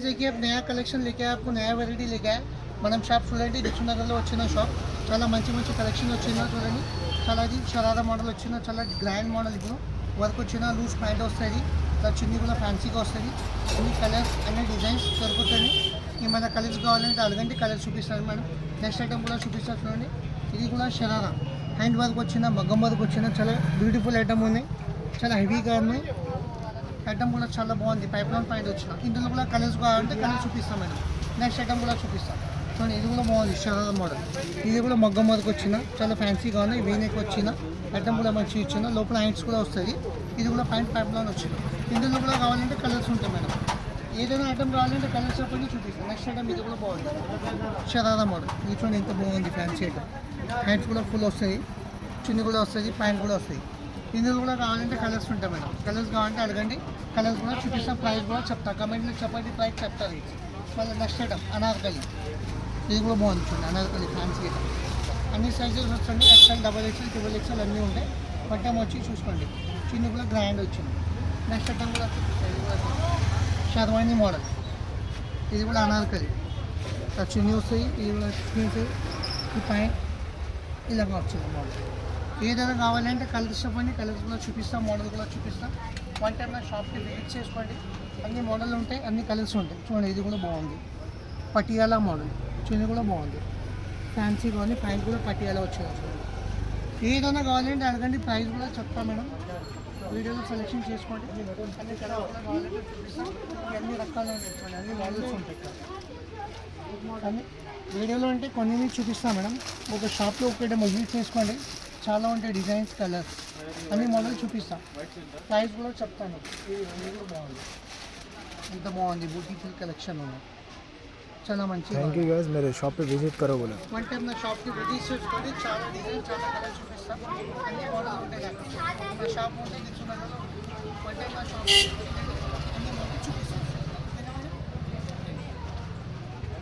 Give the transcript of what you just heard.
friends देखिए अब नया कलेक्शन लेके आया, आपको नया वेराइटी लेके आया మనం షాప్ చూడండి దిక్షనగర్లో వచ్చిన షాప్ చాలా మంచి మంచి కలెక్షన్ వచ్చిందో చూడండి చాలా ఇది షరారా మోడల్ వచ్చిన చాలా గ్రాండ్ మోడల్ ఇప్పుడు వర్క్ వచ్చిన లూజ్ ప్యాంట్ వస్తుంది ఇలా చున్నీ కూడా ఫ్యాన్సీగా వస్తుంది అన్ని కలర్స్ అన్ని డిజైన్స్ దొరుకుతాయి ఏమైనా కలర్స్ కావాలంటే అడగండి కలర్స్ చూపిస్తాను మేడం నెక్స్ట్ ఐటమ్ కూడా చూపిస్తాను చూడండి ఇది కూడా షరారా హ్యాండ్ వర్క్ వచ్చిన మగ్గం వర్క్ వచ్చిన చాలా బ్యూటిఫుల్ ఐటమ్ ఉన్నాయి చాలా హెవీగా ఉన్నాయి ఐటమ్ కూడా చాలా బాగుంది పైప్ లైన్ పాయింట్ వచ్చిన ఇందులో కూడా కలర్స్ కావాలంటే కలర్స్ చూపిస్తాం మేడం నెక్స్ట్ ఐటమ్ కూడా చూపిస్తాం చూడండి ఇది కూడా బాగుంది షరారా మోడల్ ఇది కూడా మగ్గం వర్క్ వచ్చిన చాలా ఫ్యాన్సీగా ఉన్నాయి వీనెక్ వచ్చిన ఐటమ్ కూడా మంచిగా ఇచ్చిన లోపల హ్యాండ్స్ కూడా వస్తుంది ఇది కూడా పైప్ లైన్ వచ్చిన ఇందులో కూడా కావాలంటే కలర్స్ ఉంటాయి మేడం ఏదైనా ఐటమ్ కావాలంటే కలర్స్ చెప్పండి చూపిస్తాం నెక్స్ట్ ఐటమ్ ఇది కూడా బాగుంది షరారా మోడల్ ఇది చూడండి ఎంత బాగుంది ఫ్యాన్సీ ఐటమ్ హ్యాండ్స్ కూడా ఫుల్ వస్తాయి చున్నీ కూడా వస్తుంది ప్యాంట్ కూడా వస్తాయి ఇందులో కూడా కావాలంటే కలర్స్ ఉంటాయి మేడం కలర్స్ కావాలంటే అడగండి కలర్స్ కూడా చూపిస్తాం ప్రైస్ కూడా చెప్తా కమెంట్లో చెప్పండి ప్రైస్ చెప్తారు మళ్ళీ నెక్స్ట్ ఐటమ్ అనార్కలి ఇది కూడా బాగుంది చూడండి అనార్కలి ఫ్యాన్సీ ఐటమ్ అన్ని సైజెస్ వస్తుంది XL double XL triple XL అన్నీ ఉంటాయి బట్టం వచ్చి చూసుకోండి చిన్న కూడా గ్రాండ్ వచ్చింది నెక్స్ట్ ఐటమ్ కూడా చూపిస్తాయి ఇది కూడా షర్వాణి మోడల్ ఇది కూడా అనార్కలి చిన్ని వస్తాయి ఇది కూడా వస్తాయి ఈ పైన ఇలాగా వచ్చింది మోడల్ ఏదైనా కావాలంటే కలర్స్ చెప్పండి కలర్స్ కూడా చూపిస్తాం మోడల్ కూడా చూపిస్తాం వన్ టైం నా షాప్కి విజిట్ చేసుకోండి అన్ని మోడల్ ఉంటాయి అన్ని కలర్స్ ఉంటాయి చూడండి ఇది కూడా బాగుంది పటియాలా మోడల్ చూడండి కూడా బాగుంది ఫ్యాన్సీగా ఉంది ప్యాంట్ కూడా పటియాలా వచ్చింది చూడండి ఏదైనా కావాలంటే అడగండి ప్రైస్ కూడా చెప్తాం మేడం వీడియోలో సెలెక్షన్ చేసుకోండి అన్ని కలర్స్ కూడా కావాలంటే చూపిస్తాం అన్ని రకాలు ఉంటాయి చూడండి అన్ని మోడల్స్ ఉంటాయి కానీ వీడియోలో అంటే కొన్ని చూపిస్తాం మేడం ఒక షాప్లో ఒకటి విజిట్ చేసుకోండి చాలా ఉంటాయి డిజైన్స్ కలర్స్ అన్ని మోడల్ చూపిస్తాం ప్రైస్ కూడా చెప్తాను ఇది కూడా బాగుంది ఇంత బాగుంది బ్యూటిఫుల్ కలెక్షన్ ఉన్నాయి చాలా మంచి थैंक यू गाइस मेरे शॉप पे विजिट करो बोले వన్ టైం నా షాప్కి విజిట్ చేసుకోండి చాలా డిజైన్ చాలా కలర్ చూపిస్తాం అన్ని మోడల్ ఉంటాయి నాకు నా షాప్ ఉంటే తీసుకున్నాను వన్ టైం నా షాప్